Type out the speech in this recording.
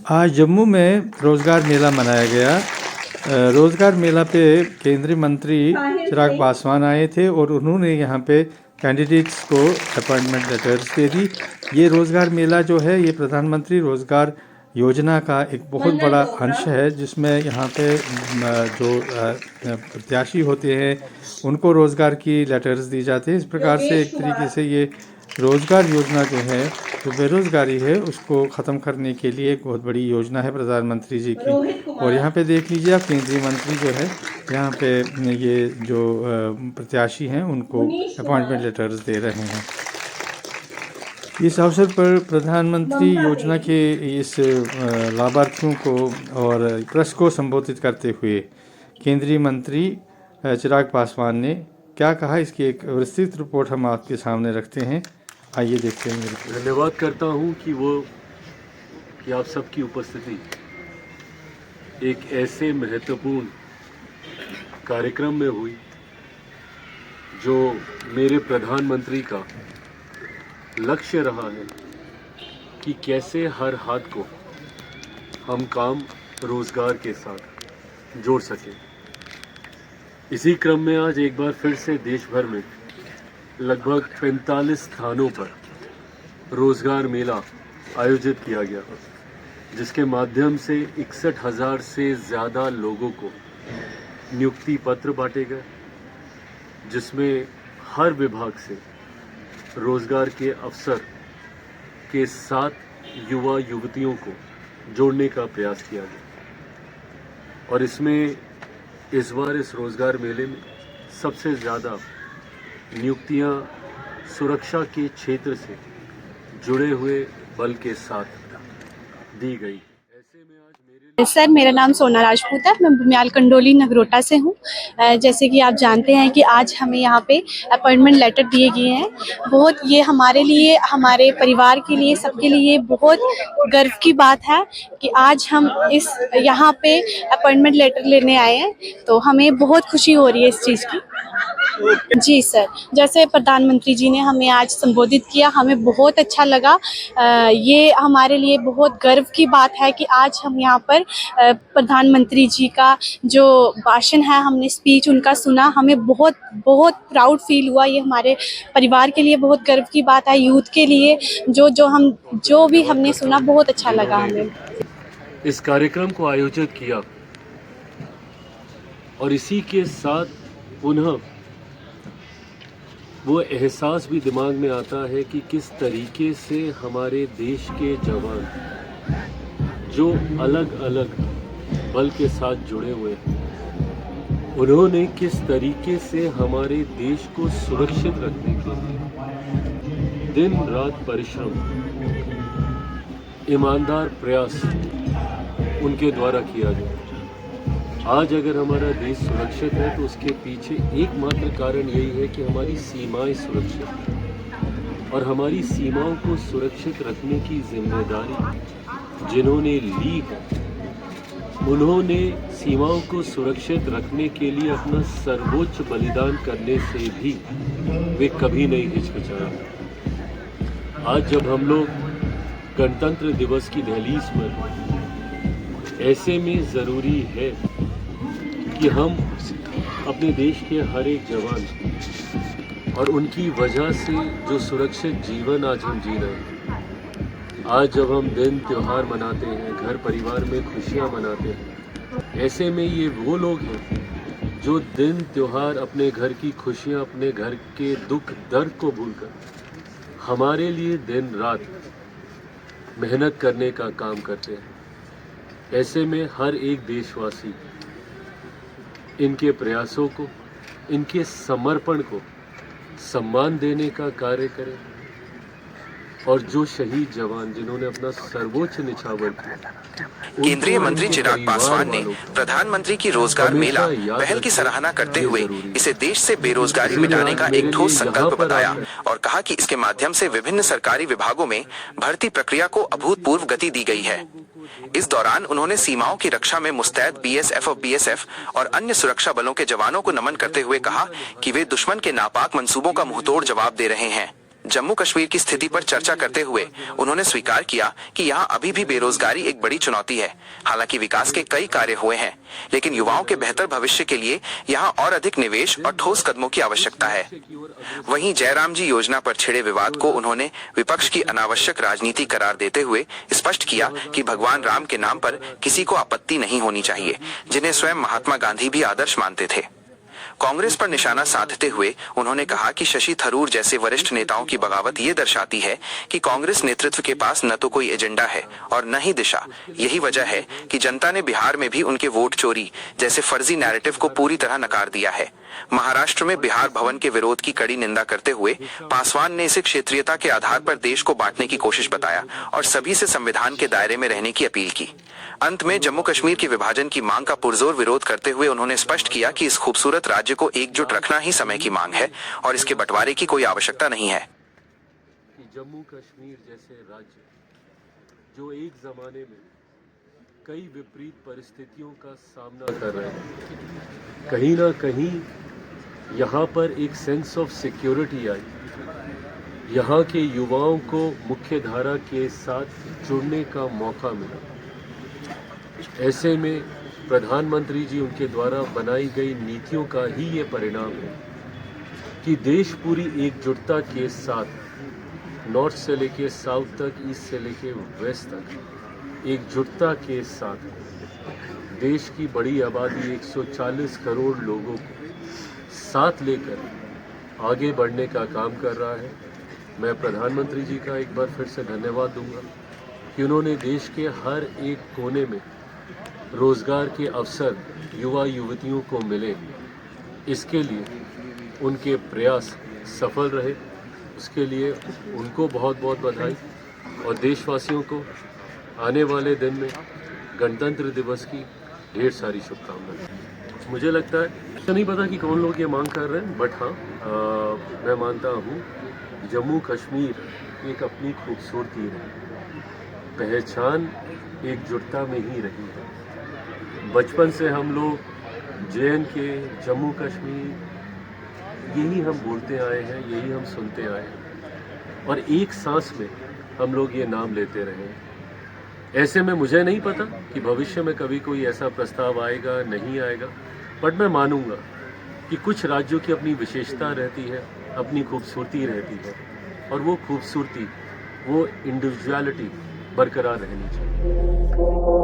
आज जम्मू में रोज़गार मेला मनाया गया। रोज़गार मेला पे केंद्रीय मंत्री चिराग पासवान आए थे और उन्होंने यहाँ पे कैंडिडेट्स को अपॉइंटमेंट लेटर्स दे दी। ये रोज़गार मेला जो है ये प्रधानमंत्री रोज़गार योजना का एक बहुत बड़ा अंश है, जिसमें यहाँ पे जो प्रत्याशी होते हैं उनको रोज़गार की लेटर्स दी जाती है। इस प्रकार से एक तरीके से ये रोज़गार योजना जो है, जो बेरोज़गारी है उसको ख़त्म करने के लिए एक बहुत बड़ी योजना है प्रधानमंत्री जी की। और यहाँ पे देख लीजिए आप, केंद्रीय मंत्री जो है यहाँ पे ये जो प्रत्याशी हैं उनको अपॉइंटमेंट लेटर्स दे रहे हैं। इस अवसर पर प्रधानमंत्री योजना के इस लाभार्थियों को और प्रेस को संबोधित करते हुए केंद्रीय मंत्री चिराग पासवान ने क्या कहा, इसकी एक विस्तृत रिपोर्ट हम आपके सामने रखते हैं। आइए देखते हैं। धन्यवाद करता हूं कि आप सबकी उपस्थिति एक ऐसे महत्वपूर्ण कार्यक्रम में हुई जो मेरे प्रधानमंत्री का लक्ष्य रहा है कि कैसे हर हाथ को हम काम रोजगार के साथ जोड़ सकें। इसी क्रम में आज एक बार फिर से देश भर में लगभग 45 स्थानों पर रोजगार मेला आयोजित किया गया, जिसके माध्यम से 61,000 से ज़्यादा लोगों को नियुक्ति पत्र बांटे गए, जिसमें हर विभाग से रोजगार के अवसर के साथ युवा युवतियों को जोड़ने का प्रयास किया गया। और इसमें इस बार इस रोजगार मेले में सबसे ज़्यादा नियुक्तियां सुरक्षा के क्षेत्र से जुड़े हुए बल के साथ दी गई। ऐसे में आज सर, मेरा नाम सोना राजपूत है। मैं बुमियाल कंडोली नगरोटा से हूँ। जैसे कि आप जानते हैं कि आज हमें यहाँ पे अपॉइंटमेंट लेटर दिए गए हैं। बहुत ये हमारे लिए, हमारे परिवार के लिए, सबके लिए बहुत गर्व की बात है कि आज हम इस यहाँ पे अपॉइंटमेंट लेटर लेने आए हैं, तो हमें बहुत खुशी हो रही है इस चीज़ की। जी सर, जैसे प्रधानमंत्री जी ने हमें आज संबोधित किया, हमें बहुत अच्छा लगा। ये हमारे लिए बहुत गर्व की बात है कि आज हम यहाँ पर प्रधानमंत्री जी का जो भाषण है, हमने स्पीच उनका सुना, हमें बहुत बहुत प्राउड फील हुआ। ये हमारे परिवार के लिए बहुत गर्व की बात है, यूथ के लिए जो भी हमने सुना बहुत अच्छा लगा हमें। इस कार्यक्रम को आयोजित किया और इसी के साथ पुनः वो एहसास भी दिमाग में आता है कि किस तरीके से हमारे देश के जवान जो अलग अलग बल के साथ जुड़े हुए हैं, उन्होंने किस तरीके से हमारे देश को सुरक्षित रखने के लिए दिन रात परिश्रम, ईमानदार प्रयास उनके द्वारा किया गया। आज अगर हमारा देश सुरक्षित है तो उसके पीछे एकमात्र कारण यही है कि हमारी सीमाएं सुरक्षित हैं। और हमारी सीमाओं को सुरक्षित रखने की जिम्मेदारी जिन्होंने ली है, उन्होंने सीमाओं को सुरक्षित रखने के लिए अपना सर्वोच्च बलिदान करने से भी वे कभी नहीं हिचकिचाए। आज जब हम लोग गणतंत्र दिवस की दहलीज पर, ऐसे में ज़रूरी है कि हम अपने देश के हर एक जवान और उनकी वजह से जो सुरक्षित जीवन आज हम जी रहे हैं, आज जब हम दिन त्योहार मनाते हैं, घर परिवार में खुशियां मनाते हैं, ऐसे में ये वो लोग हैं जो दिन त्योहार, अपने घर की खुशियां, अपने घर के दुख दर्द को भूलकर हमारे लिए दिन रात मेहनत करने का काम करते हैं। ऐसे में हर एक देशवासी इनके प्रयासों को, इनके समर्पण को सम्मान देने का कार्य करें। और जो शहीद जवान जिन्होंने अपना सर्वोच्च निछावर किया, केंद्रीय मंत्री चिराग पासवान ने प्रधानमंत्री की रोजगार मेला पहल की सराहना करते हुए इसे देश से बेरोजगारी मिटाने का एक ठोस संकल्प बताया और कहा कि इसके माध्यम से विभिन्न सरकारी विभागों में भर्ती प्रक्रिया को अभूतपूर्व गति दी गई है। इस दौरान उन्होंने सीमाओं की रक्षा में मुस्तैद बीएसएफ और बीएसएफ और अन्य सुरक्षा बलों के जवानों को नमन करते हुए कहा कि वे दुश्मन के नापाक मंसूबों का मुंहतोड़ जवाब दे रहे हैं। जम्मू कश्मीर की स्थिति पर चर्चा करते हुए उन्होंने स्वीकार किया कि यहाँ अभी भी बेरोजगारी एक बड़ी चुनौती है। हालांकि विकास के कई कार्य हुए हैं, लेकिन युवाओं के बेहतर भविष्य के लिए यहाँ और अधिक निवेश और ठोस कदमों की आवश्यकता है। वहीं जयराम जी योजना पर छिड़े विवाद को उन्होंने विपक्ष की अनावश्यक राजनीति करार देते हुए स्पष्ट किया कि भगवान राम के नाम पर किसी को आपत्ति नहीं होनी चाहिए, जिन्हें स्वयं महात्मा गांधी भी आदर्श मानते थे। कांग्रेस पर निशाना साधते हुए उन्होंने कहा कि शशि थरूर जैसे वरिष्ठ नेताओं की बगावत ये दर्शाती है कि कांग्रेस नेतृत्व के पास न तो कोई एजेंडा है और न ही दिशा। यही वजह है कि जनता ने बिहार में भी उनके वोट चोरी जैसे फर्जी नैरेटिव को पूरी तरह नकार दिया है। महाराष्ट्र में बिहार भवन के विरोध की कड़ी निंदा करते हुए पासवान ने इसे क्षेत्रीयता के आधार पर देश को बांटने की कोशिश बताया और सभी से संविधान के दायरे में रहने की अपील की। अंत में जम्मू कश्मीर के विभाजन की मांग का पुरजोर विरोध करते हुए उन्होंने स्पष्ट किया कि इस खूबसूरत राज्य को एकजुट रखना ही समय की मांग है और इसके बंटवारे की कोई आवश्यकता नहीं है। कि जम्मू कश्मीर जैसे राज्य जो एक जमाने में कई विपरीत परिस्थितियों का सामना कर रहे हैं, कहीं ना कहीं यहाँ पर एक सेंस ऑफ सिक्योरिटी आई। यहाँ के युवाओं को मुख्य धारा के साथ जुड़ने का मौका मिला। ऐसे में प्रधानमंत्री जी उनके द्वारा बनाई गई नीतियों का ही ये परिणाम है कि देश पूरी एकजुटता के साथ नॉर्थ से लेके साउथ तक, ईस्ट से लेके वेस्ट तक एकजुटता के साथ देश की बड़ी आबादी 140 करोड़ लोगों को साथ लेकर आगे बढ़ने का काम कर रहा है। मैं प्रधानमंत्री जी का एक बार फिर से धन्यवाद दूंगा कि उन्होंने देश के हर एक कोने में रोजगार के अवसर युवा युवतियों को मिले। इसके लिए उनके प्रयास सफल रहे, उसके लिए उनको बहुत बहुत बधाई और देशवासियों को आने वाले दिन में गणतंत्र दिवस की ढेर सारी शुभकामनाएं। मुझे लगता है तो नहीं पता कि कौन लोग ये मांग कर रहे हैं, बट हाँ मैं मानता हूँ जम्मू कश्मीर एक अपनी खूबसूरती है, पहचान एकजुटता में ही रही है। बचपन से हम लोग JNK, जम्मू कश्मीर यही हम बोलते आए हैं, यही हम सुनते आए हैं और एक सांस में हम लोग ये नाम लेते रहे हैं। ऐसे में मुझे नहीं पता कि भविष्य में कभी कोई ऐसा प्रस्ताव आएगा नहीं आएगा, बट मैं मानूंगा कि कुछ राज्यों की अपनी विशेषता रहती है, अपनी खूबसूरती रहती है और वो खूबसूरती, वो इंडिविजुअलिटी बरकरार रहनी चाहिए।